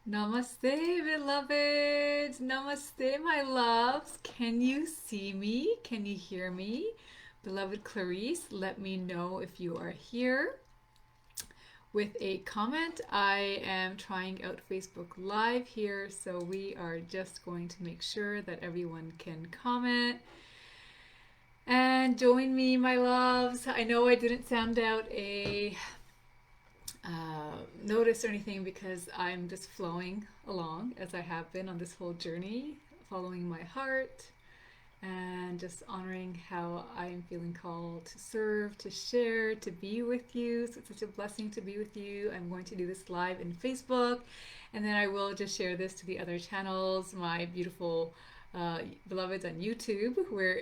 Namaste, beloved. Namaste, my loves. Can you see me? Can you hear me? Beloved Clarice, let me know if you are here with a comment. I am trying out Facebook Live here, so we are just going to make sure that everyone can comment and join me, my loves. I know I didn't sound out a notice or anything because I'm just flowing along as I have been on this whole journey, following my heart and just honoring how I am feeling called to serve, to share, to be with you. So it's such a blessing to be with you. I'm going to do this live in Facebook, and then I will just share this to the other channels, my beautiful beloveds on YouTube, where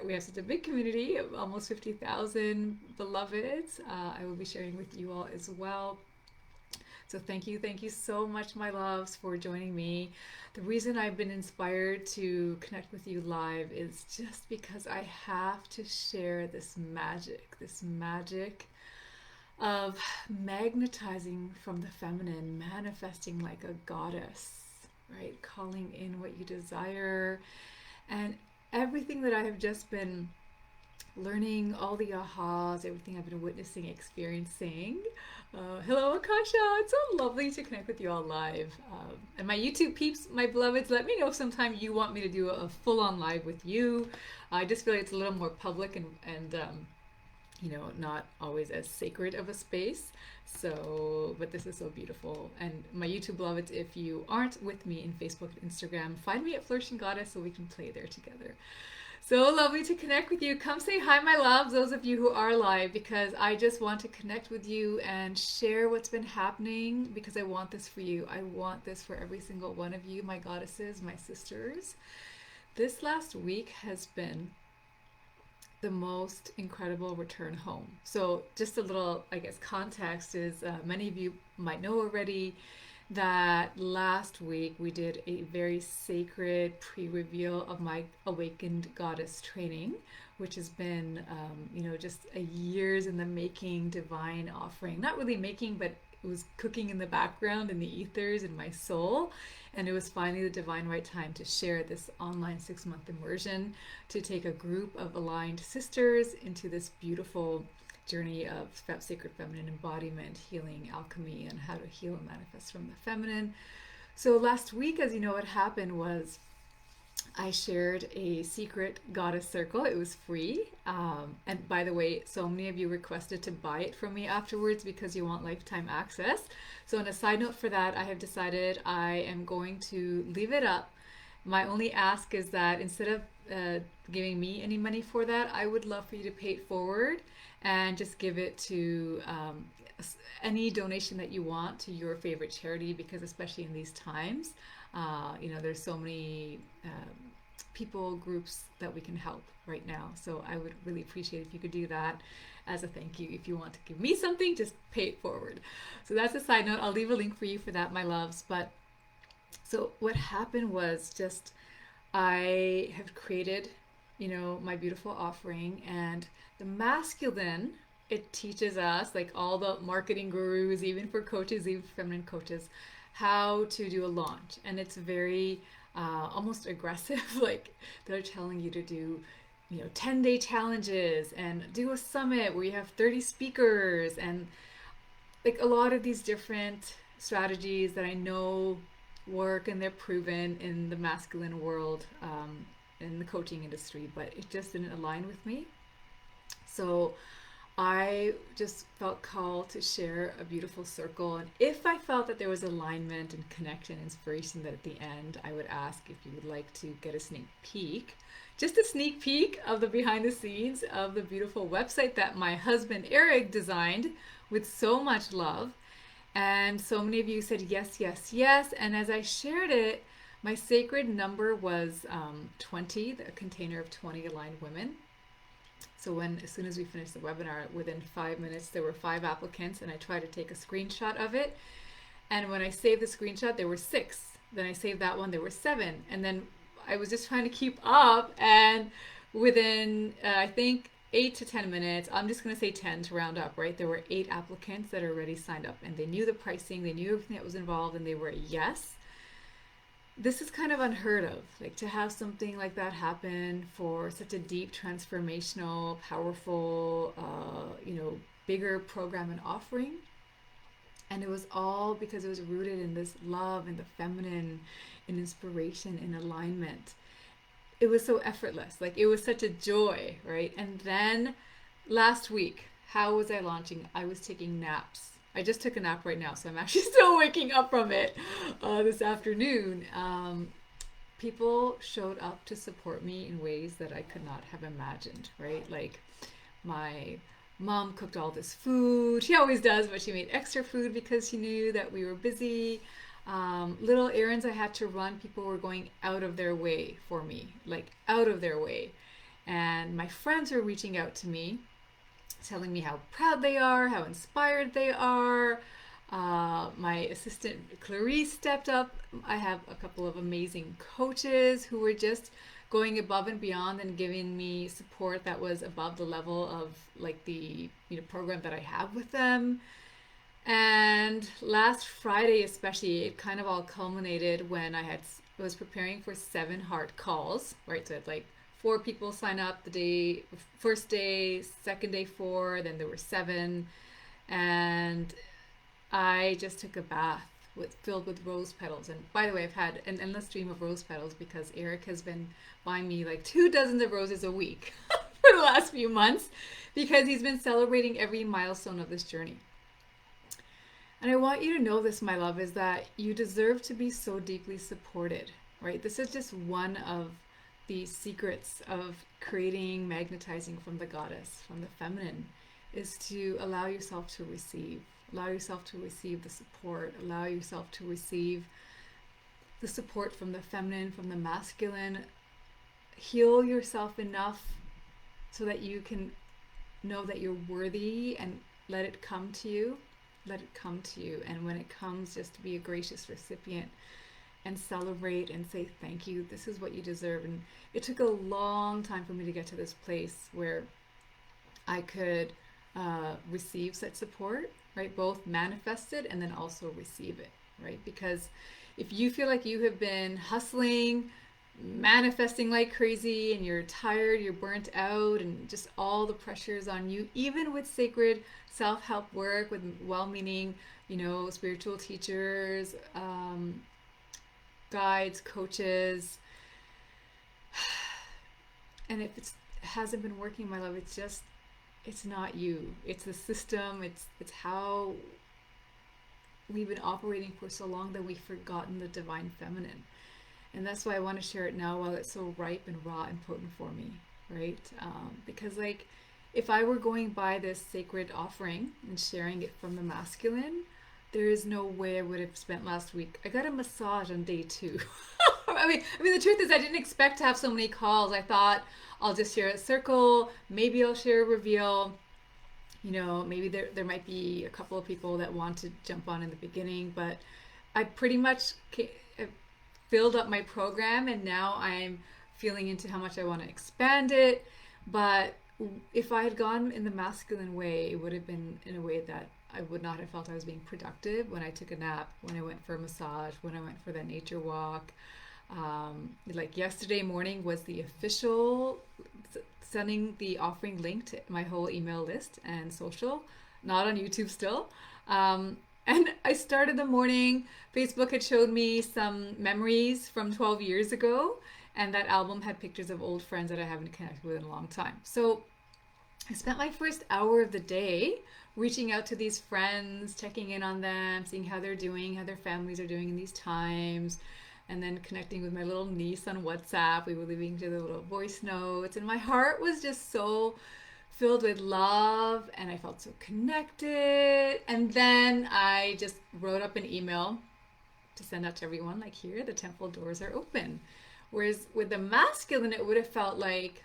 we have such a big community of almost 50,000 beloveds. I will be sharing with you all as well. So thank you so much, my loves, for joining me. The reason I've been inspired to connect with you live is just because I have to share this magic of magnetizing from the feminine, manifesting like a goddess, right? Calling in what you desire. And everything that I have just been learning, all the ahas, everything I've been witnessing, experiencing. Hello, Akasha. It's so lovely to connect with you all live. And my YouTube peeps, my beloveds, let me know sometime you want me to do a full-on live with you. I just feel like it's a little more public and not always as sacred of a space. So, but this is so beautiful. And my YouTube beloveds, if you aren't with me in Facebook and Instagram, find me at Flourishing Goddess so we can play there together. So lovely to connect with you. Come say hi, my loves, those of you who are live, because I just want to connect with you and share what's been happening because I want this for you. I want this for every single one of you, my goddesses, my sisters. This last week has been the most incredible return home. So just a little, I guess, context is many of you might know already that last week we did a very sacred pre-reveal of my awakened goddess training, which has been just a years in the making divine offering. Not really making, but it was cooking in the background in the ethers in my soul, and it was finally the divine right time to share this online 6-month immersion, to take a group of aligned sisters into this beautiful journey of sacred feminine embodiment, healing, alchemy, and how to heal and manifest from the feminine. So last week, as you know, what happened was I shared a secret goddess circle. It was free. And by the way, so many of you requested to buy it from me afterwards because you want lifetime access. So on a side note for that, I have decided I am going to leave it up. My only ask is that instead of giving me any money for that, I would love for you to pay it forward and just give it to any donation that you want to your favorite charity, because especially in these times, there's so many people, groups that we can help right now. So I would really appreciate if you could do that as a thank you. If you want to give me something, just pay it forward. So that's a side note. I'll leave a link for you for that, my loves. But so what happened was just I have created, my beautiful offering, and the masculine, it teaches us, like all the marketing gurus, even for coaches, even for feminine coaches, how to do a launch. And it's very almost aggressive. Like they're telling you to do 10-day challenges and do a summit where you have 30 speakers, and like a lot of these different strategies that I know work and they're proven in the masculine world, in the coaching industry, but it just didn't align with me. So I just felt called to share a beautiful circle. And if I felt that there was alignment and connection, inspiration, that at the end I would ask if you would like to get a sneak peek, just a sneak peek of the behind the scenes of the beautiful website that my husband Eric designed with so much love. And so many of you said yes, yes, yes. And as I shared it, my sacred number was 20, the container of 20 aligned women. So as soon as we finished the webinar, within 5 minutes, there were 5 applicants, and I tried to take a screenshot of it. And when I saved the screenshot, there were 6. Then I saved that one, there were 7. And then I was just trying to keep up. And within, I think, 8 to 10 minutes. I'm just going to say 10 to round up, right? There were 8 applicants that are already signed up, and they knew the pricing, they knew everything that was involved, and they were yes. This is kind of unheard of, like to have something like that happen for such a deep, transformational, powerful, bigger program and offering. And it was all because it was rooted in this love and the feminine, in inspiration, in alignment. It was so effortless. Like it was such a joy, right? And then last week, how was I launching? I was taking naps. I just took a nap right now, so I'm actually still waking up from it this afternoon. People showed up to support me in ways that I could not have imagined, right? Like my mom cooked all this food. She always does, but she made extra food because she knew that we were busy. Little errands I had to run, people were going out of their way for me, like out of their way. And my friends were reaching out to me, telling me how proud they are, how inspired they are. My assistant Clarice stepped up. I have a couple of amazing coaches who were just going above and beyond and giving me support that was above the level of like the program that I have with them. And last Friday, especially, it kind of all culminated when was preparing for 7 heart calls, right? So it's like 4 people sign up the first day, second day 4, then there were 7, and I just took a bath filled with rose petals. And by the way, I've had an endless stream of rose petals because Eric has been buying me like 2 dozens of roses a week for the last few months because he's been celebrating every milestone of this journey. And I want you to know this, my love, is that you deserve to be so deeply supported, right? This is just one of the secrets of creating, magnetizing from the goddess, from the feminine, is to allow yourself to receive. Allow yourself to receive the support. Allow yourself to receive the support from the feminine, from the masculine. Heal yourself enough so that you can know that you're worthy and let it come to you. Let it come to you. And when it comes, just to be a gracious recipient and celebrate and say thank you. This is what you deserve. And it took a long time for me to get to this place where I could receive such support, right? Both manifest it and then also receive it, right? Because if you feel like you have been hustling, manifesting like crazy, and you're tired, you're burnt out, and just all the pressures on you, even with sacred self-help work with well-meaning, spiritual teachers, guides, coaches, and if it hasn't been working, my love, it's not you. It's the system. It's how we've been operating for so long that we've forgotten the divine feminine. And that's why I want to share it now while it's so ripe and raw and potent for me, right? Because like, if I were going by this sacred offering and sharing it from the masculine, there is no way I would have spent last week. I got a massage on day 2. I mean, the truth is I didn't expect to have so many calls. I thought I'll just share a circle. Maybe I'll share a reveal. Maybe there might be a couple of people that want to jump on in the beginning, but I pretty much filled up my program, and now I'm feeling into how much I want to expand it. But if I had gone in the masculine way, it would have been in a way that I would not have felt I was being productive when I took a nap, when I went for a massage, when I went for that nature walk. Like yesterday morning was the official sending the offering link to my whole email list and social, not on YouTube still. And I started the morning. Facebook had showed me some memories from 12 years ago, and that album had pictures of old friends that I haven't connected with in a long time. So I spent my first hour of the day reaching out to these friends, checking in on them, seeing how they're doing, how their families are doing in these times, and then connecting with my little niece on WhatsApp. We were leaving each other little voice notes, and my heart was just so filled with love, and I felt so connected. And then I just wrote up an email to send out to everyone, like, here, the temple doors are open. Whereas with the masculine, it would have felt like,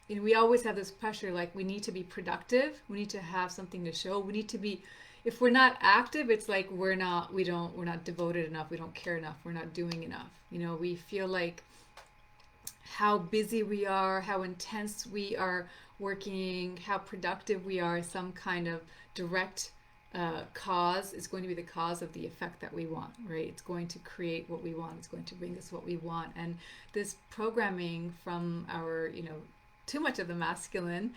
we always have this pressure, like we need to be productive, we need to have something to show, we need to be, if we're not active, it's like we're not devoted enough, we don't care enough, we're not doing enough. We feel like how busy we are, how intense we are working, how productive we are, some kind of direct cause is going to be the cause of the effect that we want, right? It's going to create what we want. It's going to bring us what we want. And this programming from our, too much of the masculine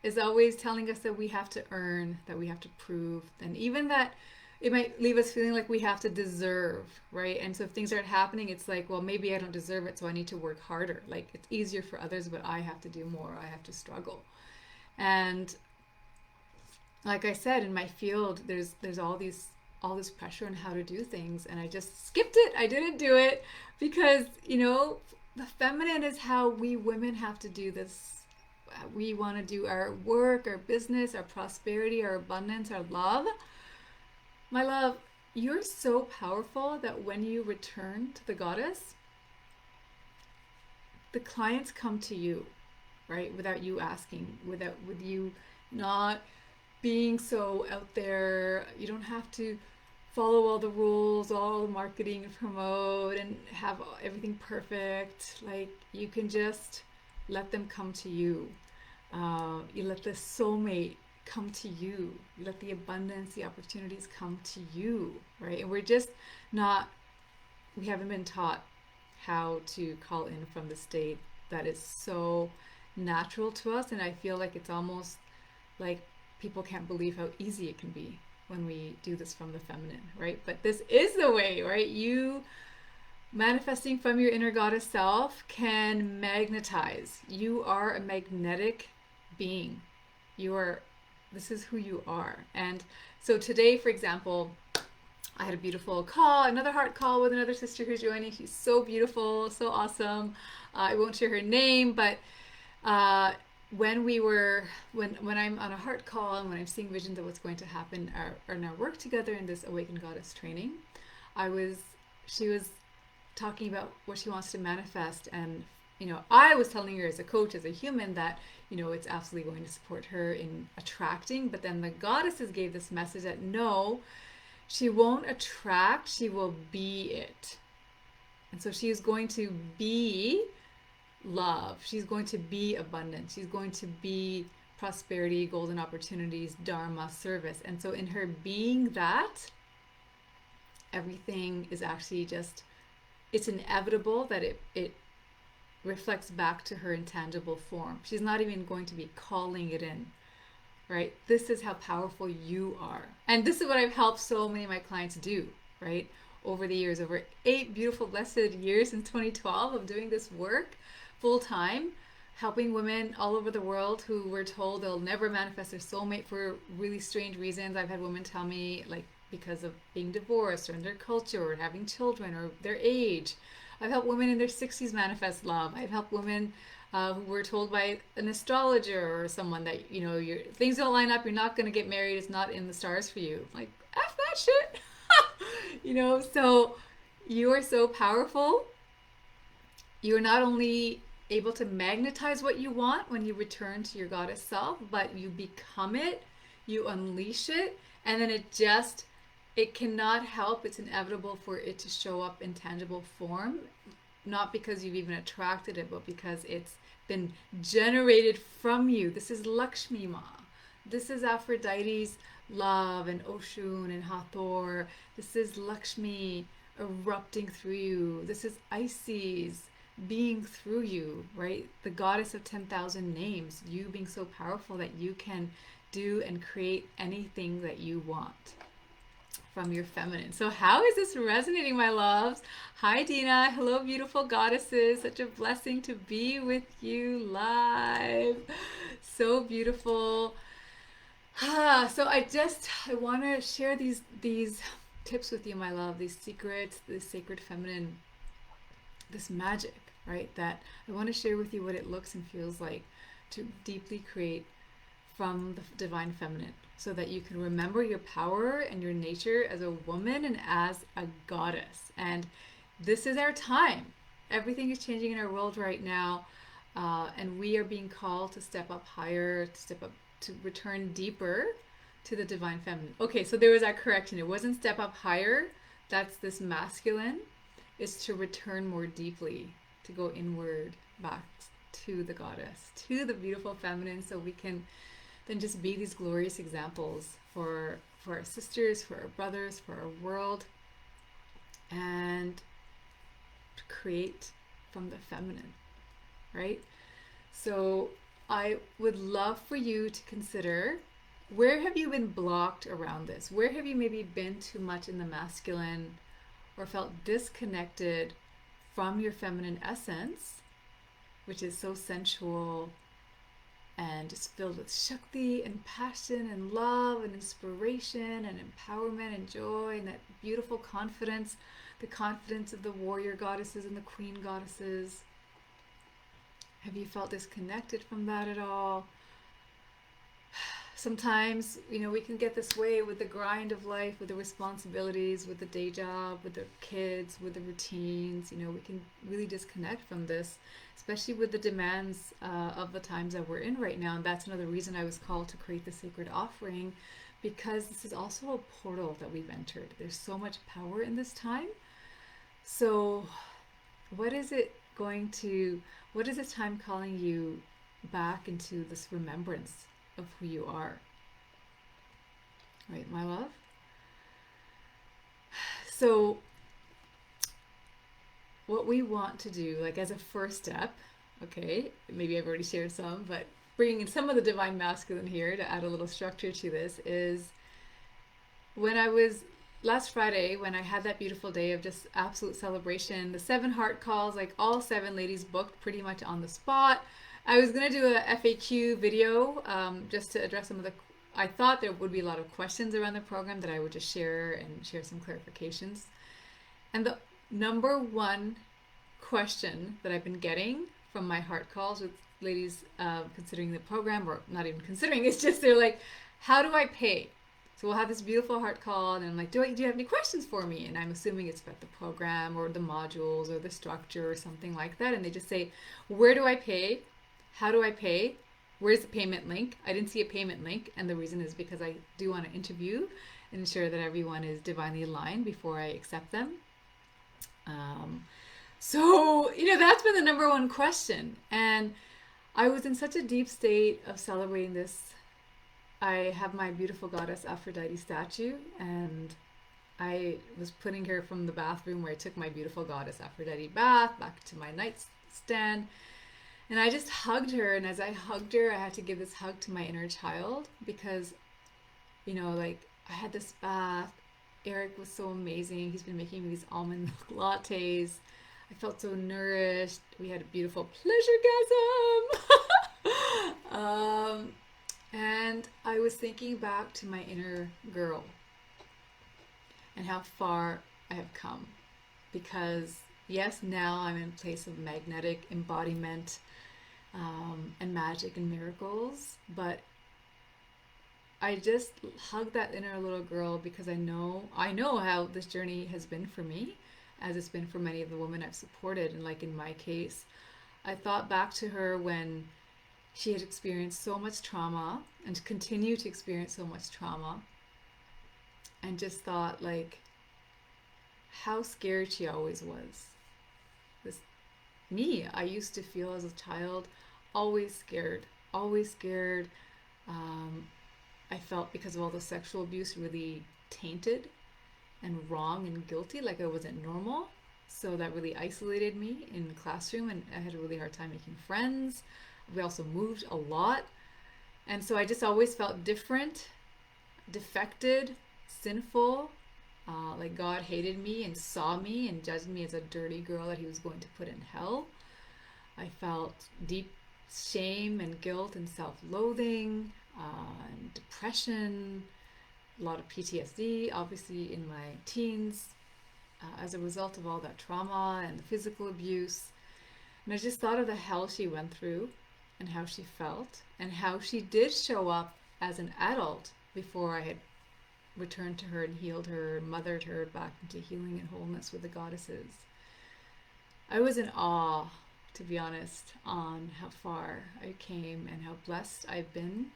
is always telling us that we have to earn, that we have to prove, and even that it might leave us feeling like we have to deserve, right? And so if things aren't happening, it's like, well, maybe I don't deserve it, so I need to work harder. Like, it's easier for others, but I have to do more. I have to struggle. And like I said, in my field, there's all this pressure on how to do things, and I just skipped it. I didn't do it because, the feminine is how we women have to do this. We want to do our work, our business, our prosperity, our abundance, our love. My love, you're so powerful that when you return to the goddess, the clients come to you, right? Without you asking, with you not being so out there. You don't have to follow all the rules, all the marketing and promote and have everything perfect. Like, you can just let them come to you. You let the soulmate come to you. You let the abundance, the opportunities come to you, right? And we haven't been taught how to call in from the state that is so natural to us. And I feel like it's almost like people can't believe how easy it can be when we do this from the feminine, right? But this is the way, right? You manifesting from your inner goddess self can magnetize. You are a magnetic being. This is who you are. And so today, for example, I had a beautiful call, another heart call with another sister who's joining. She's so beautiful, so awesome. I won't share her name, but when I'm on a heart call and when I'm seeing visions of what's going to happen in our work together in this Awakened Goddess training, she was talking about what she wants to manifest, and I was telling her as a coach, as a human, that it's absolutely going to support her in attracting, but then the goddesses gave this message that no, she won't attract, she will be it. And so she is going to be love. She's going to be abundance. She's going to be prosperity, golden opportunities, dharma, service. And so in her being that, everything is actually just, it's inevitable that it reflects back to her intangible form. She's not even going to be calling it in, right? This is how powerful you are. And this is what I've helped so many of my clients do, right? Over the years, over 8 beautiful, blessed years since 2012 of doing this work full time, helping women all over the world who were told they'll never manifest their soulmate for really strange reasons. I've had women tell me, like, because of being divorced or in their culture or having children or their age. I've helped women in their 60s manifest love. I've helped women who were told by an astrologer or someone that, your things don't line up, you're not going to get married, it's not in the stars for you. Like, F that shit. So you are so powerful. You're not only able to magnetize what you want when you return to your goddess self, but you become it, you unleash it, and then it cannot help, it's inevitable for it to show up in tangible form, not because you've even attracted it, but because it's been generated from you. This is Lakshmi Ma. This is Aphrodite's love and Oshun and Hathor. This is Lakshmi erupting through you. This is Isis being through you, right? The goddess of 10,000 names, you being so powerful that you can do and create anything that you want from your feminine. So how is this resonating, my loves? Hi, Dina. Hello, beautiful goddesses. Such a blessing to be with you live. So beautiful. So I want to share these tips with you, my love, these secrets, this sacred feminine, this magic, right? That I want to share with you what it looks and feels like to deeply create from the divine feminine, so that you can remember your power and your nature as a woman and as a goddess. And this is our time. Everything is changing in our world right now, and we are being called to step up higher, to return deeper to the divine feminine. Okay, so there was that correction. It wasn't step up higher. That's this masculine. Is to return more deeply, to go inward, back to the goddess, to the beautiful feminine, so we can then just be these glorious examples for our sisters, for our brothers, for our world, and create from the feminine, right? So I would love for you to consider, where have you been blocked around this? Where have you maybe been too much in the masculine or felt disconnected from your feminine essence, which is so sensual and just filled with shakti and passion and love and inspiration and empowerment and joy and that beautiful confidence, the confidence of the warrior goddesses and the queen goddesses? Have you felt disconnected from that at all? Sometimes, we can get this way with the grind of life, with the responsibilities, with the day job, with the kids, with the routines. We can really disconnect from this, especially with the demands of the times that we're in right now. And that's another reason I was called to create the sacred offering, because this is also a portal that we've entered. There's so much power in this time. So what is this time calling you back into this remembrance of who you are? Right, my love? So what we want to do, like as a first step, okay, maybe I've already shared some, but bringing in some of the divine masculine here to add a little structure to this, is last Friday, when I had that beautiful day of just absolute celebration, the 7 heart calls, like all 7 ladies booked pretty much on the spot. I was going to do a FAQ video just to address some of I thought there would be a lot of questions around the program that I would just share some clarifications. And the number one question that I've been getting from my heart calls with ladies considering the program, or not even considering, it's just they're like, how do I pay? So we'll have this beautiful heart call, and I'm like, do you have any questions for me? And I'm assuming it's about the program or the modules or the structure or something like that. And they just say, where do I pay? How do I pay? Where's the payment link? I didn't see a payment link. And the reason is because I do want to interview and ensure that everyone is divinely aligned before I accept them. So that's been the number one question. And I was in such a deep state of celebrating this. I have my beautiful goddess Aphrodite statue, and I was putting her from the bathroom where I took my beautiful goddess Aphrodite bath back to my nightstand. And I just hugged her, and as I hugged her, I had to give this hug to my inner child, because, I had this bath. Eric was so amazing. He's been making me these almond milk lattes. I felt so nourished. We had a beautiful pleasure-gasm. And I was thinking back to my inner girl and how far I have come. Because, yes, now I'm in a place of magnetic embodiment and magic and miracles, but I just hug that inner little girl because I know how this journey has been for me, as it's been for many of the women I've supported. And like in my case, I thought back to her when she had experienced so much trauma and continue to experience so much trauma, and just thought how scared she always was. I used to feel as a child always scared. I felt, because of all the sexual abuse, really tainted and wrong and guilty, like I wasn't normal. So that really isolated me in the classroom, and I had a really hard time making friends. We also moved a lot. And so I just always felt different, defected, sinful, like God hated me and saw me and judged me as a dirty girl that he was going to put in hell. I felt deep shame and guilt and self-loathing, and depression, a lot of PTSD, obviously in my teens, as a result of all that trauma and the physical abuse. And I just thought of the hell she went through and how she felt and how she did show up as an adult before I had returned to her and healed her, mothered her back into healing and wholeness with the goddesses. I was in awe, to be honest, on how far I came and how blessed I've been,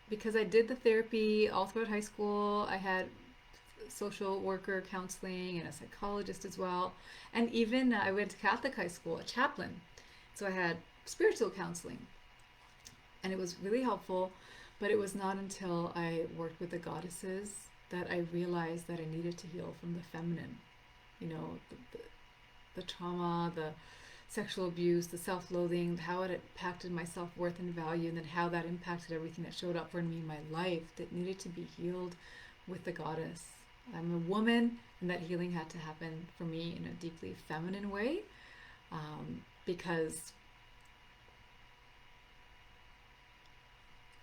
because I did the therapy all throughout high school. I had social worker counseling and a psychologist as well. And even I went to Catholic high school, a chaplain. So I had spiritual counseling. And it was really helpful, but it was not until I worked with the goddesses that I realized that I needed to heal from the feminine. You know, the trauma, the sexual abuse, the self-loathing, how it impacted my self-worth and value, and then how that impacted everything that showed up for me in my life that needed to be healed with the goddess. I'm a woman, and that healing had to happen for me in a deeply feminine way, because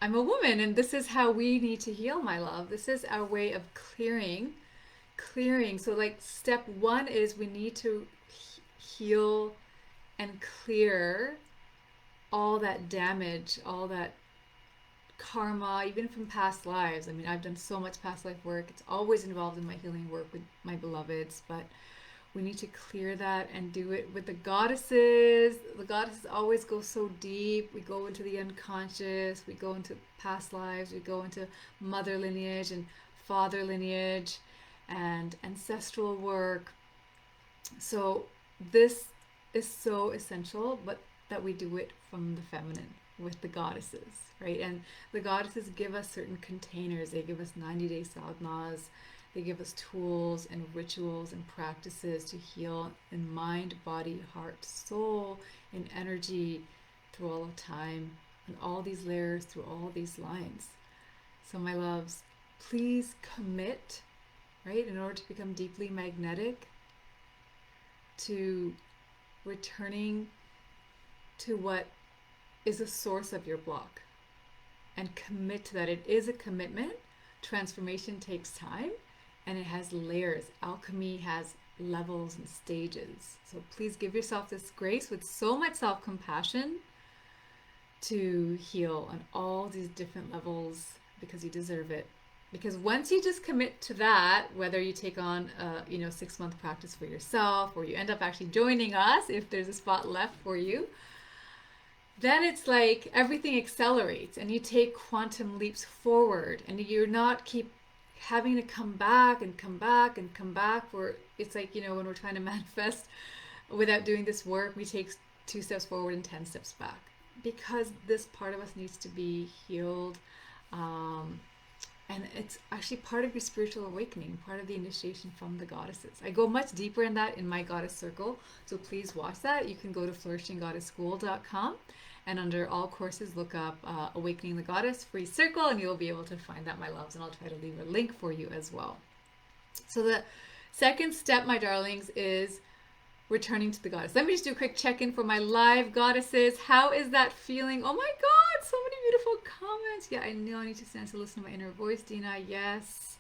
I'm a woman, and this is how we need to heal, my love. This is our way of clearing. So like step one is we need to heal and clear all that damage, all that karma, even from past lives. I mean, I've done so much past life work. It's always involved in my healing work with my beloveds, but we need to clear that and do it with the goddesses. The goddesses always go so deep. We go into the unconscious, we go into past lives, we go into mother lineage and father lineage and ancestral work. So this is so essential, but that we do it from the feminine with the goddesses, right? And the goddesses give us certain containers. They give us 90-day sadhanas. They give us tools and rituals and practices to heal in mind, body, heart, soul, and energy through all of time, and all these layers through all these lines. So my loves, please commit, right, in order to become deeply magnetic, to returning to what is the source of your block, and commit to that. It is a commitment. Transformation takes time, and it has layers. Alchemy has levels and stages. So please give yourself this grace with so much self-compassion to heal on all these different levels, because you deserve it. Because once you just commit to that, whether you take on a 6-month practice for yourself, or you end up actually joining us if there's a spot left for you, then it's like everything accelerates and you take quantum leaps forward, and you're not keep having to come back and come back and come back. For it's like, when we're trying to manifest without doing this work, we take 2 steps forward and 10 steps back, because this part of us needs to be healed. And it's actually part of your spiritual awakening, part of the initiation from the goddesses. I go much deeper in that in my goddess circle, so please watch that. You can go to flourishinggoddessschool.com, and under all courses, look up Awakening the Goddess free circle, and you'll be able to find that, my loves, and I'll try to leave a link for you as well. So the second step, my darlings, is returning to the goddess. Let me just do a quick check-in for my live goddesses. How is that feeling? Oh my God, so many beautiful comments. Yeah, I know I need to stand to listen to my inner voice, Dina. Yes,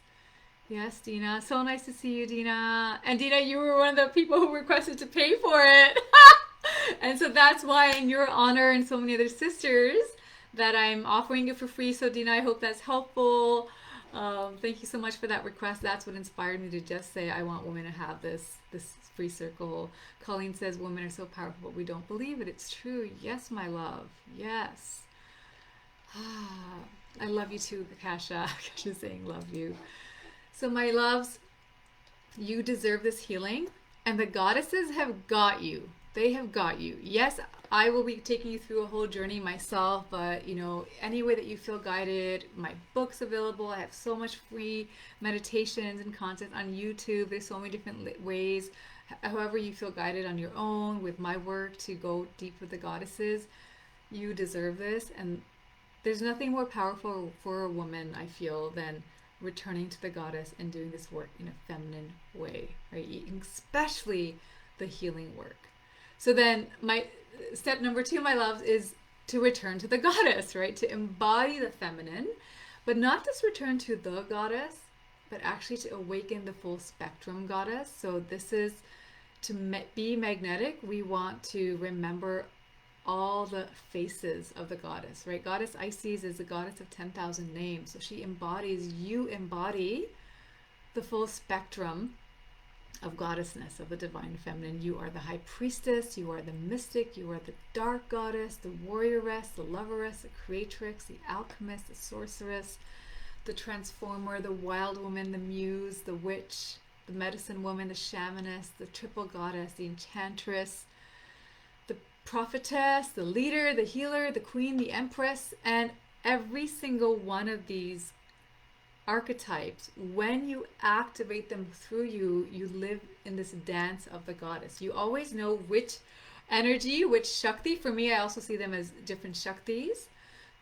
Dina. So nice to see you, Dina. And Dina, you were one of the people who requested to pay for it. And so that's why, in your honor and so many other sisters, that I'm offering it for free. So Dina, I hope that's helpful. Thank you so much for that request. That's what inspired me to just say I want women to have this free circle. Colleen says women are so powerful, but we don't believe it. It's true. Yes, my love. Yes. I love you too, Kasha. Kasha's saying love you. So my loves, you deserve this healing, and the goddesses have got you. They have got you. Yes, I will be taking you through a whole journey myself, but any way that you feel guided, my book's available. I have so much free meditations and content on YouTube. There's so many different ways. However you feel guided on your own with my work to go deep with the goddesses, you deserve this. And there's nothing more powerful for a woman, I feel, than returning to the goddess and doing this work in a feminine way, right? Especially the healing work. So then my step number 2, my loves, is to return to the goddess, right? To embody the feminine, but not just return to the goddess, but actually to awaken the full spectrum goddess. So this is to be magnetic. We want to remember all the faces of the goddess, right? Goddess Isis is the goddess of 10,000 names. So she embodies, you embody the full spectrum of goddessness, of the divine feminine. You are the high priestess, you are the mystic, you are the dark goddess, the warrioress, the loveress, the creatrix, the alchemist, the sorceress, the transformer, the wild woman, the muse, the witch, the medicine woman, the shamaness, the triple goddess, the enchantress, the prophetess, the leader, the healer, the queen, the empress, and every single one of these archetypes, when you activate them through you, you live in this dance of the goddess. You always know which energy, which shakti. For me, I also see them as different shaktis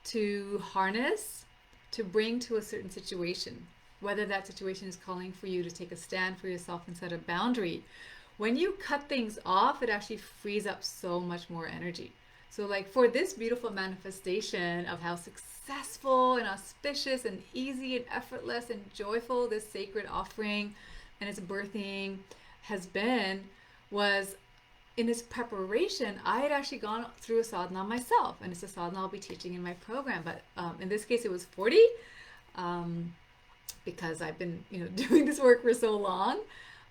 to harness, to bring to a certain situation, whether that situation is calling for you to take a stand for yourself and set a boundary. When you cut things off, it actually frees up so much more energy. So like for this beautiful manifestation of how successful and auspicious and easy and effortless and joyful this sacred offering and its birthing has been, was in its preparation, I had actually gone through a sadhana myself, and it's a sadhana I'll be teaching in my program. But in this case, it was 40, because I've been, doing this work for so long.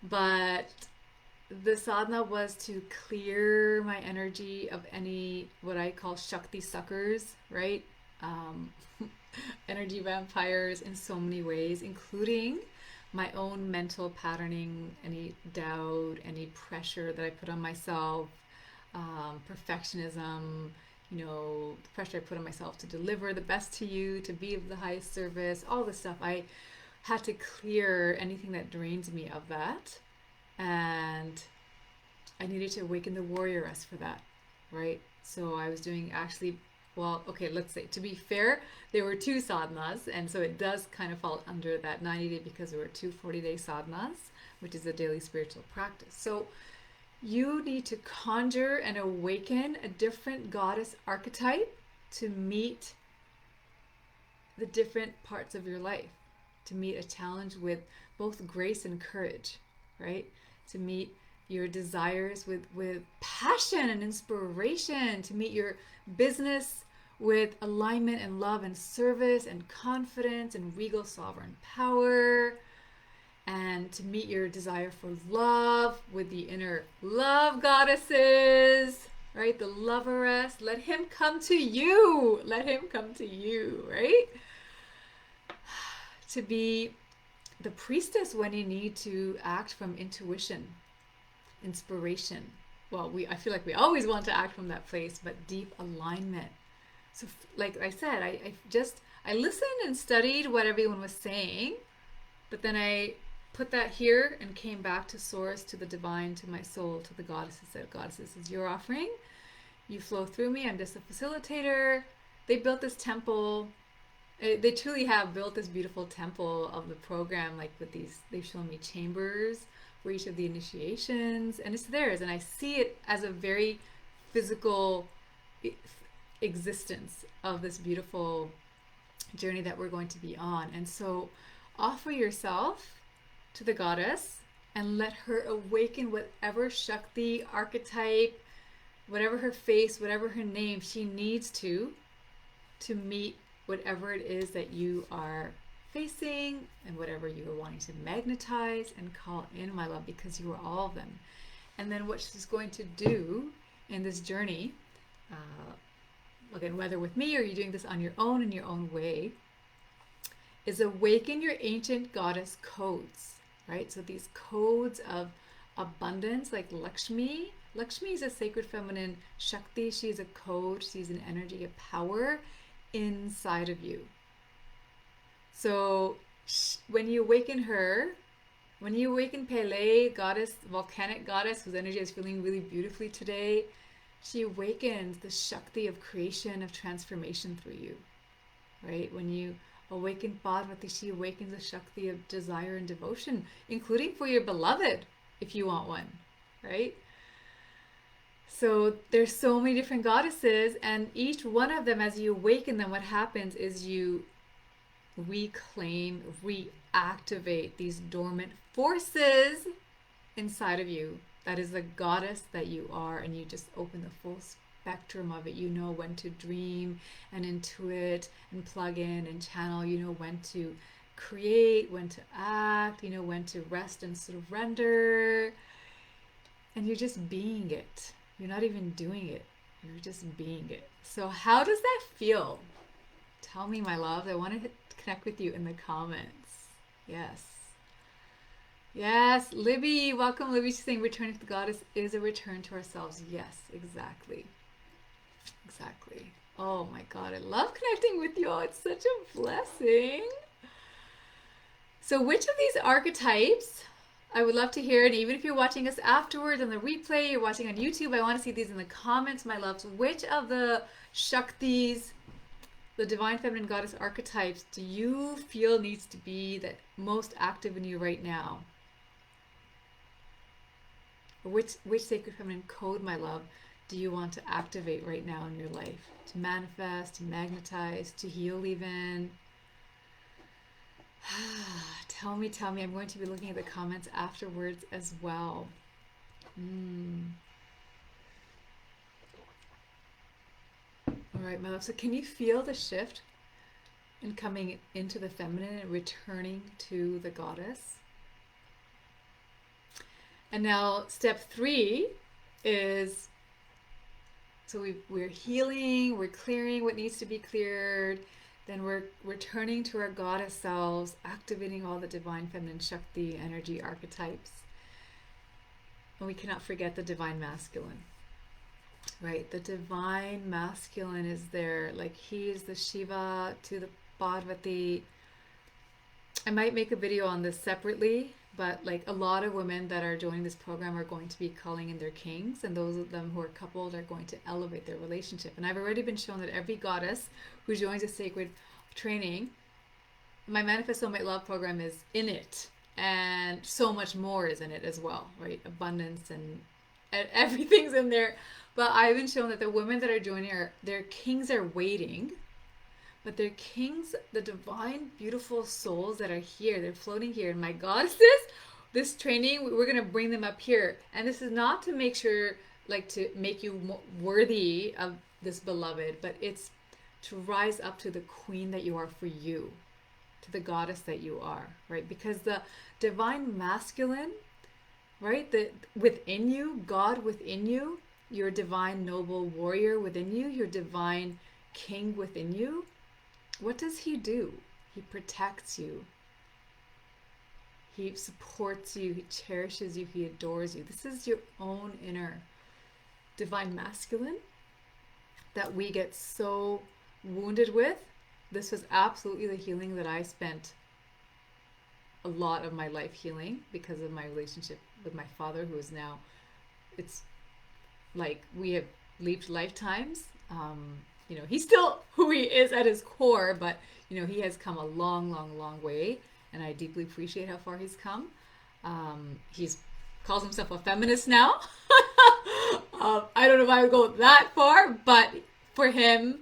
But the sadhana was to clear my energy of any what I call shakti suckers, right? Energy vampires in so many ways, including my own mental patterning, any doubt, any pressure that I put on myself, perfectionism, the pressure I put on myself to deliver the best to you, to be of the highest service, all this stuff. I had to clear anything that drains me of that. And I needed to awaken the warrioress for that, right? So I was doing actually, well, okay, let's say, to be fair, there were 2 sadhanas, and so it does kind of fall under that 90-day because there were 2 40-day sadhanas, which is a daily spiritual practice. So you need to conjure and awaken a different goddess archetype to meet the different parts of your life, to meet a challenge with both grace and courage, right? To meet your desires with passion and inspiration, to meet your business with alignment and love and service and confidence and regal sovereign power, and to meet your desire for love with the inner love goddesses, right? The loveress. Let him come to you. Let him come to you, right? To be the priestess when you need to act from intuition, inspiration. Well, I feel like we always want to act from that place, but deep alignment. So like I said, I listened and studied what everyone was saying, but then I put that here and came back to source, to the divine, to my soul, to the goddesses. Said, goddess, this is your offering. You flow through me. I'm just a facilitator. They built this temple. They truly have built this beautiful temple of the program, like with these, they've shown me chambers for each of the initiations, and it's theirs. And I see it as a very physical existence of this beautiful journey that we're going to be on. And so offer yourself to the goddess and let her awaken whatever Shakti archetype, whatever her face, whatever her name she needs to meet whatever it is that you are facing and whatever you are wanting to magnetize and call in, my love, because you are all of them. And then what she's going to do in this journey, again, whether with me or you're doing this on your own in your own way, is awaken your ancient goddess codes, right? So these codes of abundance, like Lakshmi. Lakshmi is a sacred feminine Shakti. She's a code. She's an energy of power inside of you. So when you awaken her, when you awaken Pele, goddess, volcanic goddess, whose energy is feeling really beautifully today, she awakens the Shakti of creation, of transformation through you, right? When you awaken Parvati, she awakens the Shakti of desire and devotion, including for your beloved, if you want one, right? So there's so many different goddesses, and each one of them, as you awaken them, what happens is you reclaim, reactivate these dormant forces inside of you. That is the goddess that you are, and you just open the full spectrum of it. You know when to dream and intuit and plug in and channel. You know when to create, when to act, you know when to rest and surrender. And you're just being it. You're not even doing it. You're just being it. So how does that feel? Tell me, my love. I want to connect with you in the comments. Yes. Yes, Libby. Welcome, Libby. She's saying returning to the goddess is a return to ourselves. Yes, exactly. Exactly. Oh my God, I love connecting with you all. It's such a blessing. So, which of these archetypes, I would love to hear, and even if you're watching us afterwards on the replay, you're watching on YouTube, I want to see these in the comments, my loves. Which of the shaktis, the divine feminine goddess archetypes, do you feel needs to be the most active in you right now? Or which sacred feminine code, my love, do you want to activate right now in your life? To manifest, to magnetize, to heal even? Tell me, tell me. I'm going to be looking at the comments afterwards as well. All right, my love. So can you feel the shift in coming into the feminine and returning to the goddess? And now step 3 is, so we're healing, we're clearing what needs to be cleared. Then we're returning to our goddess selves, activating all the divine feminine shakti energy archetypes. And we cannot forget the divine masculine, right? The divine masculine is there. Like, he is the Shiva to the Parvati. I might make a video on this separately, but like a lot of women that are joining this program are going to be calling in their kings, and those of them who are coupled are going to elevate their relationship. And I've already been shown that every goddess who joins a sacred training, my Manifest Soulmate Love program is in it, and so much more is in it as well, right? Abundance and everything's in there. But I've been shown that the women that are joining their kings are waiting, but they're kings, the divine, beautiful souls that are here. They're floating here. And my goddesses, this training, we're going to bring them up here. And this is not to make sure, like, to make you worthy of this beloved, but it's to rise up to the queen that you are for you, to the goddess that you are, right? Because the divine masculine, right, the within you, God within you, your divine noble warrior within you, your divine king within you, what does he do? He protects you. He supports you. He cherishes you. He adores you. This is your own inner divine masculine that we get so wounded with. This was absolutely the healing that I spent a lot of my life healing because of my relationship with my father, who is now, it's like we have leaped lifetimes. He's still who he is at his core, but, he has come a long, long, long way. And I deeply appreciate how far he's come. He's calls himself a feminist now. I don't know if I would go that far, but for him,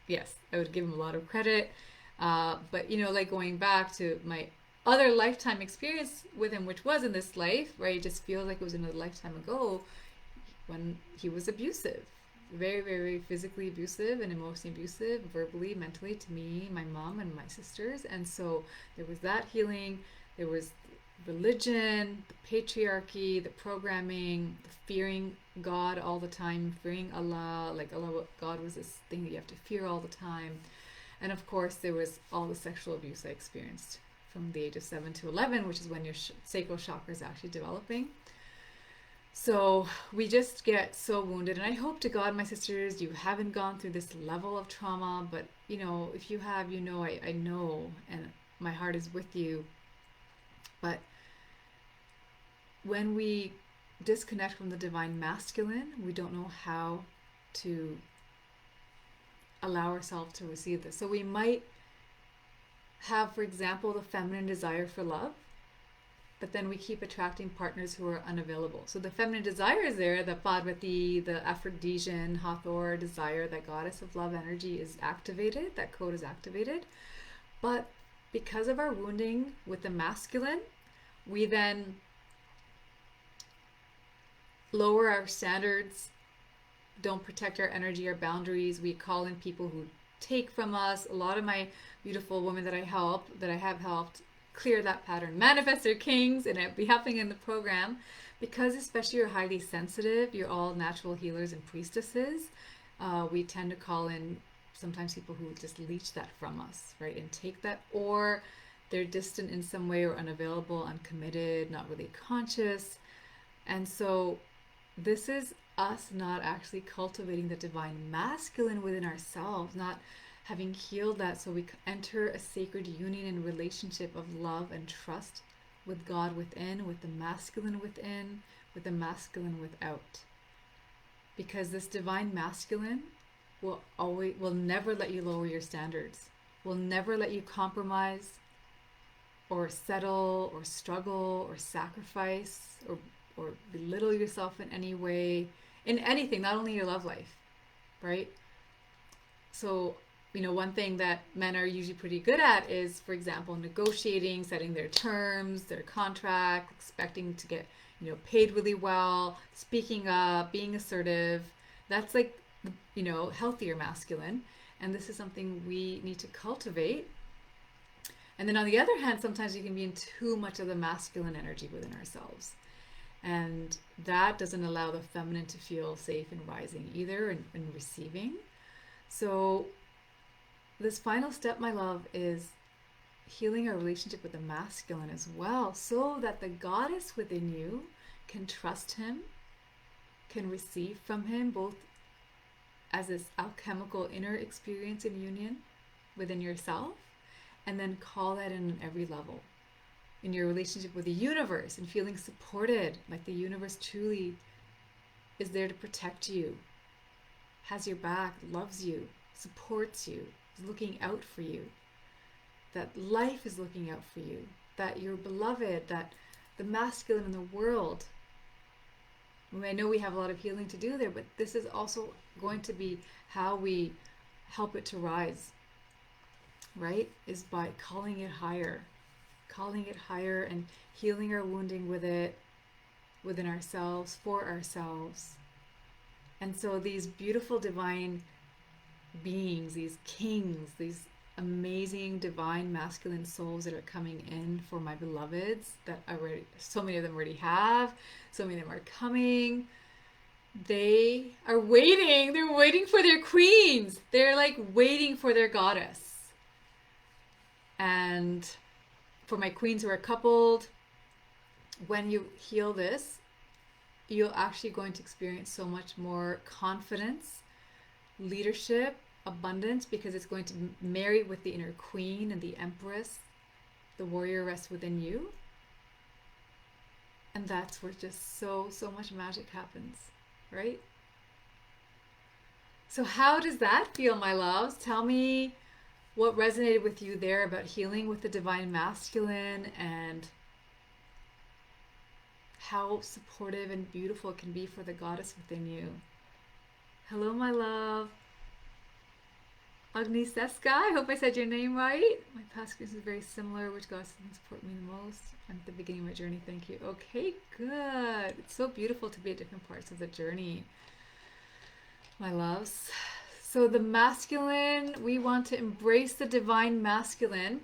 yes, I would give him a lot of credit. But, like going back to my other lifetime experience with him, which was in this life, right? It just feels like it was another lifetime ago when he was abusive. Very, very physically abusive and emotionally abusive, verbally, mentally, to me, my mom, and my sisters. And so there was that healing. There was religion, the patriarchy, the programming, the fearing God all the time, fearing Allah. Like Allah, God was this thing that you have to fear all the time. And of course, there was all the sexual abuse I experienced from the age of 7 to 11, which is when your sacral chakra is actually developing. So we just get so wounded. And I hope to God, my sisters, you haven't gone through this level of trauma. But, if you have, I know, and my heart is with you. But when we disconnect from the divine masculine, we don't know how to allow ourselves to receive this. So we might have, for example, the feminine desire for love, but then we keep attracting partners who are unavailable. So the feminine desire is there, the Parvati, the Aphrodisian, Hathor desire, that goddess of love energy is activated, that code is activated. But because of our wounding with the masculine, we then lower our standards, don't protect our energy, our boundaries. We call in people who take from us. A lot of my beautiful women that I have helped clear that pattern, manifest their kings, and it'll be happening in the program. Because especially you're highly sensitive, you're all natural healers and priestesses, we tend to call in sometimes people who just leech that from us, right, and take that, or they're distant in some way, or unavailable, uncommitted, not really conscious. And so this is us not actually cultivating the divine masculine within ourselves, not having healed that, so we enter a sacred union and relationship of love and trust with God within, with the masculine within, with the masculine without. Because this divine masculine will never let you lower your standards, will never let you compromise or settle or struggle or sacrifice or belittle yourself in any way, in anything, not only your love life, right? So, one thing that men are usually pretty good at is, for example, negotiating, setting their terms, their contract, expecting to get, paid really well, speaking up, being assertive. That's like, healthier masculine. And this is something we need to cultivate. And then on the other hand, sometimes we can be in too much of the masculine energy within ourselves. And that doesn't allow the feminine to feel safe and rising either, and receiving. So this final step, my love, is healing our relationship with the masculine as well, so that the goddess within you can trust him, can receive from him, both as this alchemical inner experience in union within yourself, and then call that in every level. In your relationship with the universe and feeling supported, like the universe truly is there to protect you, has your back, loves you, supports you, is looking out for you, that life is looking out for you, that you're beloved, that the masculine in the world. I know we have a lot of healing to do there, but this is also going to be how we help it to rise, right? Is by calling it higher and healing our wounding with it, within ourselves, for ourselves. And so these beautiful divine beings, these kings, these amazing divine masculine souls that are coming in for my beloveds, that already, so many of them already have, so many of them are coming. They are waiting. They're waiting for their queens. They're like waiting for their goddess. And for my queens who are coupled, when you heal this, you're actually going to experience so much more confidence, leadership, abundance, because it's going to marry with the inner queen and the empress. The warrior rests within you. And that's where just so much magic happens, right? So how does that feel, my loves? Tell me what resonated with you there about healing with the divine masculine, and how supportive and beautiful it can be for the goddess within you. Hello, my love. Agniseska, I hope I said your name right. My past experience is very similar. Which goddess can support me the most? I'm at the beginning of my journey. Thank you. Okay, good. It's so beautiful to be at different parts of the journey, my loves. So the masculine, we want to embrace the divine masculine.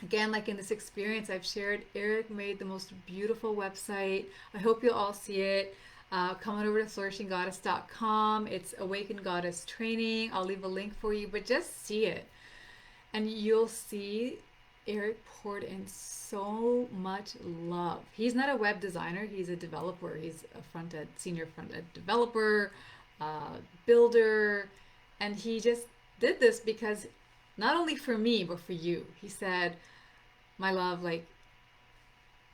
Again, like in this experience I've shared, Eric made the most beautiful website. I hope you'll all see it. Come on over to flourishinggoddess.com. It's Awaken Goddess Training. I'll leave a link for you, but just see it. And you'll see Eric poured in so much love. He's not a web designer. He's a developer. He's a senior front-end developer, builder. And he just did this because not only for me, but for you. He said, my love, like,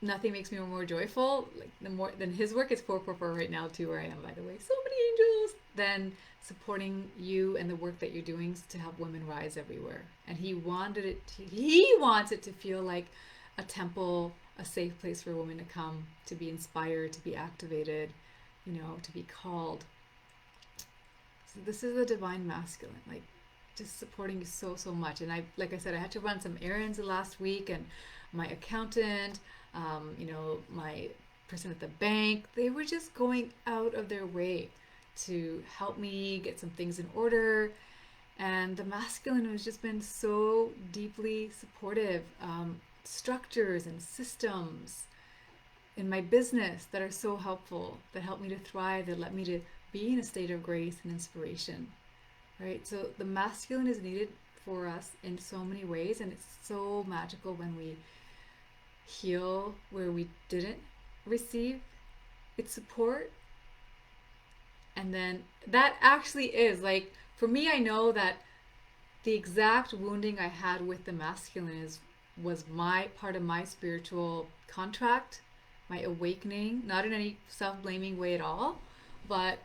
nothing makes me more joyful, like, more than his work. It's 444 right now too, where I am, by the way. So many angels. Than supporting you and the work that you're doing to help women rise everywhere. And he wants it to feel like a temple, a safe place for women to come, to be inspired, to be activated, to be called. So this is the divine masculine, like, just supporting you so much. And like I said, I had to run some errands last week, and my accountant, my person at the bank, they were just going out of their way to help me get some things in order. And the masculine has just been so deeply supportive. Structures and systems in my business that are so helpful, that help me to thrive, that let me to be in a state of grace and inspiration, right? So the masculine is needed for us in so many ways, and it's so magical when we heal where we didn't receive its support, And then that actually is like, for me, I know that the exact wounding I had with the masculine was my part of my spiritual contract, my awakening, not in any self-blaming way at all, but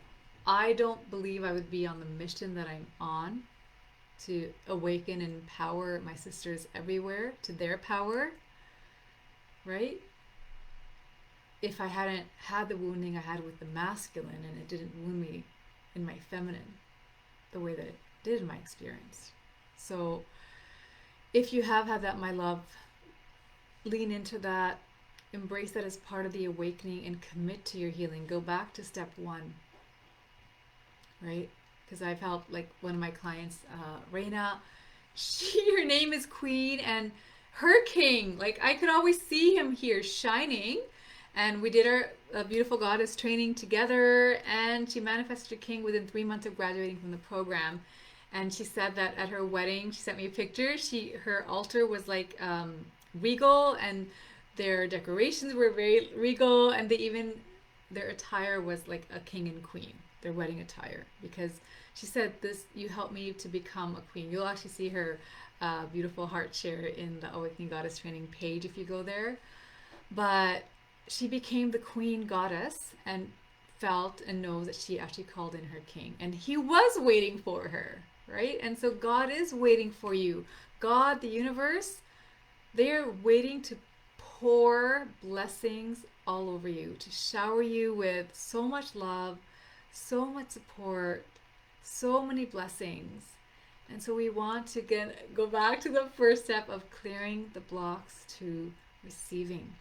I don't believe I would be on the mission that I'm on to awaken and empower my sisters everywhere to their power, right? If I hadn't had the wounding I had with the masculine and it didn't wound me in my feminine the way that it did in my experience. So if you have had that, my love, lean into that, embrace that as part of the awakening and commit to your healing. Go back to step one, right? Because I've helped like one of my clients, Reina, her name is Queen and her king, like I could always see him here shining. And we did our beautiful goddess training together, and she manifested a king within 3 months of graduating from the program. And she said that at her wedding, she sent me a picture. Her altar was like regal, and their decorations were very regal, and their attire was like a king and queen, their wedding attire. Because she said, "This, you helped me to become a queen." You'll actually see her beautiful heart share in the Awakening Goddess Training page if you go there. But she became the queen goddess and felt and knows that she actually called in her king. And he was waiting for her, right? And so God is waiting for you. God, the universe, they are waiting to pour blessings all over you, to shower you with so much love, so much support, so many blessings. And so we want to go back to the first step of clearing the blocks to receiving.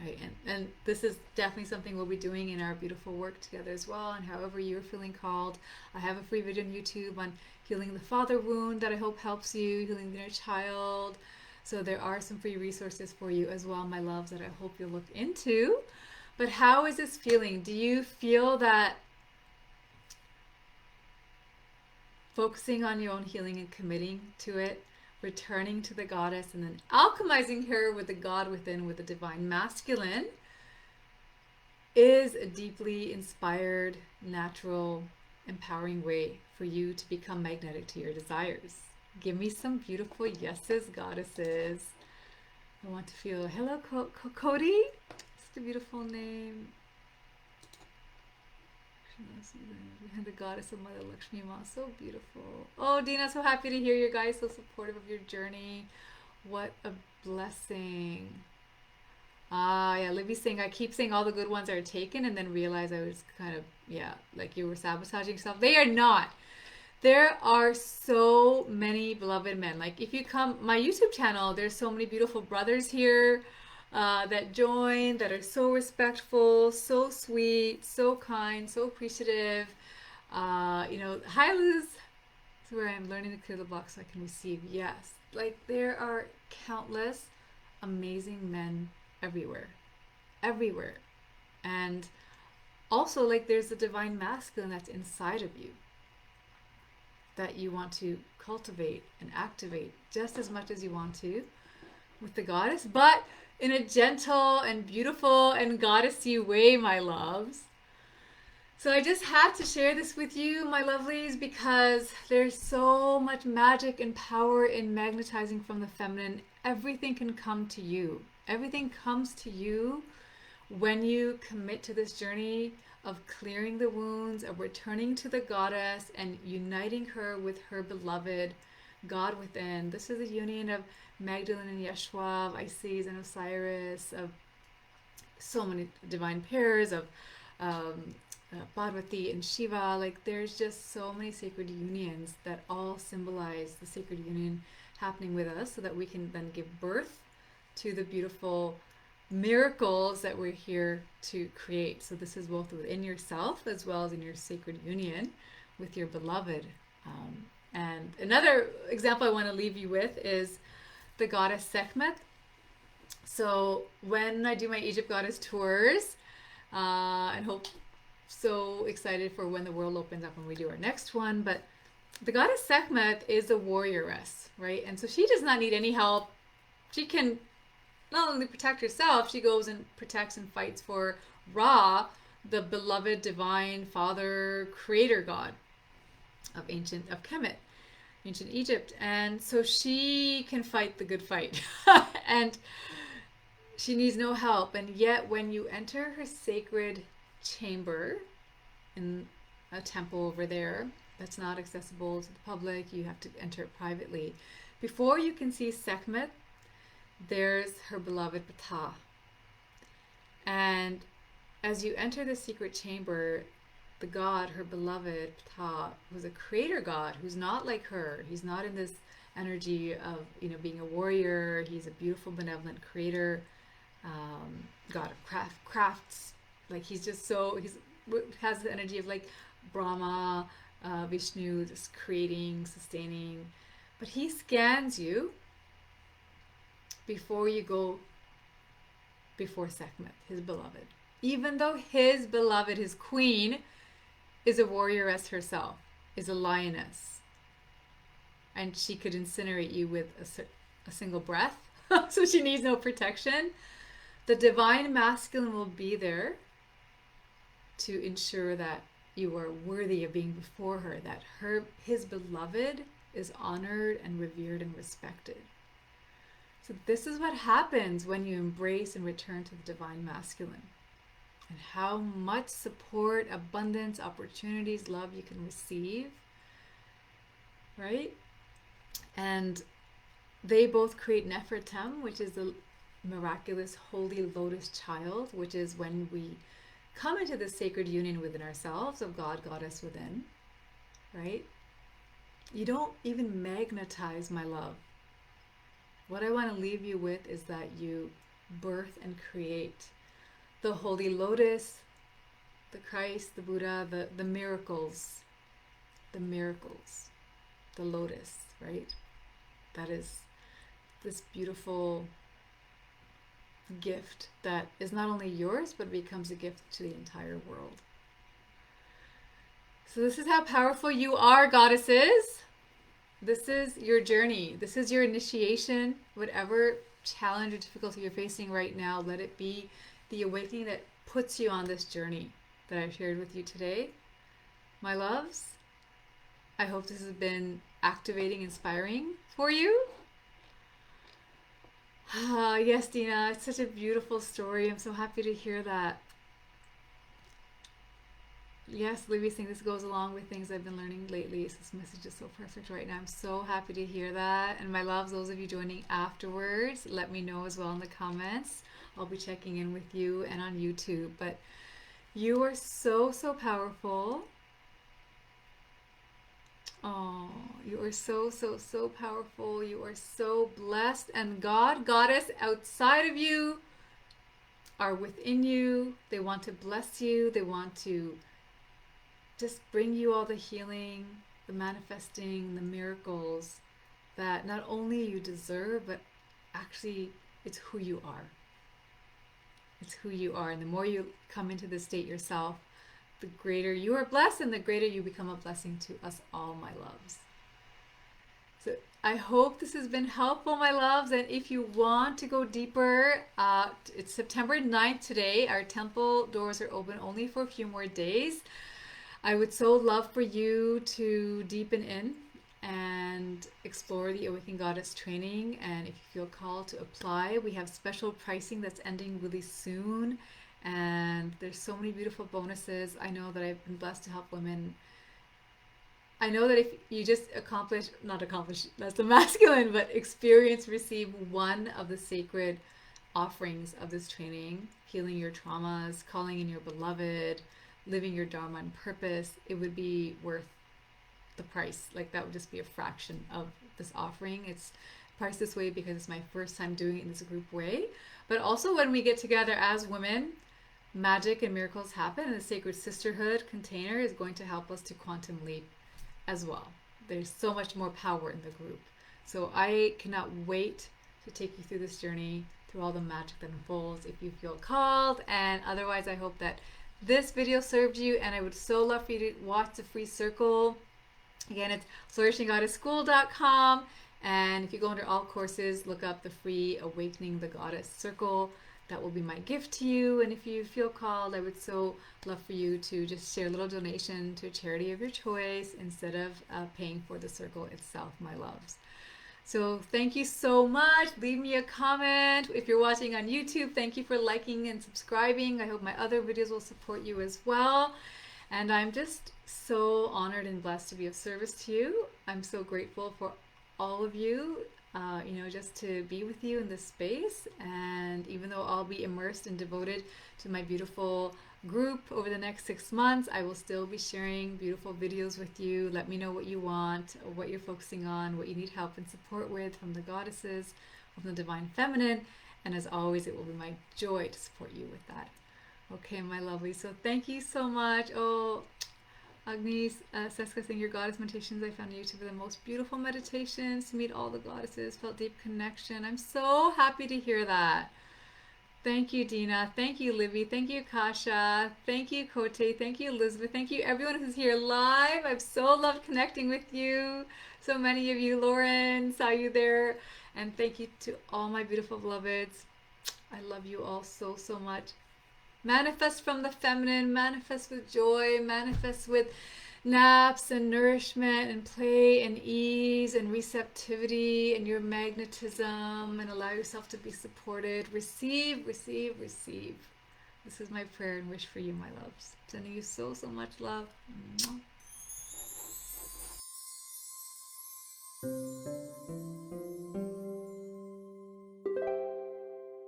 Right, and this is definitely something we'll be doing in our beautiful work together as well. And however you're feeling called, I have a free video on YouTube on healing the father wound that I hope helps you, healing the inner child. So there are some free resources for you as well, my loves, that I hope you'll look into. But how is this feeling? Do you feel that focusing on your own healing and committing to it, returning to the goddess, and then alchemizing her with the God within, with the divine masculine, is a deeply inspired, natural, empowering way for you to become magnetic to your desires? Give me some beautiful yeses, goddesses. I want to feel, hello, Cody. It's a beautiful name. Behind the goddess of Mother Lakshmi Ma, so beautiful. Oh, Dina, so happy to hear you guys, so supportive of your journey. What a blessing. Yeah, Libby's saying, I keep saying all the good ones are taken and then realize I was kind of, like you were sabotaging yourself. They are not. There are so many beloved men. Like if you come, my YouTube channel, there's so many beautiful brothers here that join, that are so respectful, so sweet, so kind, so appreciative. Hi Liz. This is where I'm learning to clear the blocks so I can receive. Yes. Like there are countless amazing men everywhere. Everywhere. And also like there's the divine masculine that's inside of you that you want to cultivate and activate just as much as you want to with the goddess, but in a gentle and beautiful and goddessy way, my loves. So I just had to share this with you, my lovelies, because there's so much magic and power in magnetizing from the feminine. Everything can come to you. Everything comes to you when you commit to this journey of clearing the wounds, of returning to the goddess and uniting her with her beloved God within. This is a union of Magdalene and Yeshua, of Isis and Osiris, of so many divine pairs, of Parvati and Shiva. Like there's just so many sacred unions that all symbolize the sacred union happening with us so that we can then give birth to the beautiful miracles that we're here to create. So this is both within yourself as well as in your sacred union with your beloved. And another example I want to leave you with is the goddess Sekhmet. So when I do my Egypt goddess tours, and hope, so excited for when the world opens up when we do our next one, but the goddess Sekhmet is a warrioress, right? And so she does not need any help. She can not only protect herself, she goes and protects and fights for Ra, the beloved divine father creator god of Kemet, ancient Egypt. And so she can fight the good fight. And she needs no help. And yet when you enter her sacred chamber in a temple over there that's not accessible to the public, you have to enter it privately. Before you can see Sekhmet, there's her beloved Ptah. And as you enter the secret chamber, the god, her beloved Ptah, who's a creator god, who's not like her, he's not in this energy of, being a warrior. He's a beautiful, benevolent creator, god of crafts. Like he's has the energy of like Brahma, Vishnu, just creating, sustaining. But he scans you before you go before Sekhmet, his beloved. Even though his beloved, his queen, is a warrioress herself, is a lioness. And she could incinerate you with a single breath. So she needs no protection. The divine masculine will be there to ensure that you are worthy of being before her, that his beloved is honored and revered and respected. So this is what happens when you embrace and return to the divine masculine, and how much support, abundance, opportunities, love you can receive, right? And they both create Nefertem, which is the miraculous holy lotus child, which is when we come into the sacred union within ourselves of God, goddess within, right? You don't even magnetize, my love. What I want to leave you with is that you birth and create the holy lotus, the Christ, the Buddha, the miracles, the lotus, right? That is this beautiful gift that is not only yours, but becomes a gift to the entire world. So this is how powerful you are, goddesses. This is your journey. This is your initiation. Whatever challenge or difficulty you're facing right now, let it be the awakening that puts you on this journey that I've shared with you today. My loves, I hope this has been activating, inspiring for you. Yes, Dina, it's such a beautiful story. I'm so happy to hear that. Yes, Libby's saying this goes along with things I've been learning lately. So this message is so perfect right now. I'm so happy to hear that. And my loves, those of you joining afterwards, let me know as well in the comments. I'll be checking in with you and on YouTube. But you are so, so powerful. Oh, you are so, so, so powerful. You are so blessed. And God, goddess outside of you are within you. They want to bless you. They want to just bring you all the healing, the manifesting, the miracles that not only you deserve, but actually it's who you are. It's who you are. And the more you come into this state yourself, the greater you are blessed and the greater you become a blessing to us all, my loves. So I hope this has been helpful, my loves. And if you want to go deeper, it's September 9th today. Our temple doors are open only for a few more days. I would so love for you to deepen in and explore the Awaken Goddess training. And if you feel called to apply, we have special pricing that's ending really soon. And there's so many beautiful bonuses. I know that I've been blessed to help women. I know that if you just not accomplish, that's the masculine, but experience, receive one of the sacred offerings of this training, healing your traumas, calling in your beloved, living your Dharma and purpose, it would be worth the price. Like that would just be a fraction of this offering. It's priced this way because it's my first time doing it in this group way. But also when we get together as women, magic and miracles happen, and the Sacred Sisterhood container is going to help us to quantum leap as well. There's so much more power in the group. So I cannot wait to take you through this journey, through all the magic that unfolds if you feel called. And otherwise, I hope that this video served you, and I would so love for you to watch the free circle. Again, it's flourishinggoddessschool.com, and if you go under all courses, look up the free Awakening the Goddess circle. that will be my gift to you. And if you feel called, I would so love for you to just share a little donation to a charity of your choice instead of paying for the circle itself, my loves. So thank you so much. Leave me a comment. If you're watching on YouTube, thank you for liking and subscribing. I hope my other videos will support you as well. And I'm just so honored and blessed to be of service to you. I'm so grateful for all of you, just to be with you in this space. And even though I'll be immersed and devoted to my beautiful group over the next 6 months, I will still be sharing beautiful videos with you. Let me know what you want, or what you're focusing on, what you need help and support with from the goddesses, from the divine feminine. And as always, it will be my joy to support you with that. Okay, my lovely. So thank you so much. Oh, Agnes, Sekhmet saying your goddess meditations I found on YouTube are the most beautiful meditations to meet all the goddesses, felt deep connection. I'm so happy to hear that. Thank you, Dina. Thank you, Libby. Thank you, Kasha. Thank you, Kote. Thank you, Elizabeth. Thank you, everyone who's here live. I've so loved connecting with you. So many of you. Lauren, saw you there. And thank you to all my beautiful beloveds. I love you all so, so much. Manifest from the feminine, manifest with joy, manifest with naps and nourishment and play and ease and receptivity and your magnetism, and allow yourself to be supported. Receive, receive, receive. This is my prayer and wish for you, my loves. Sending you so, so much love. Mwah.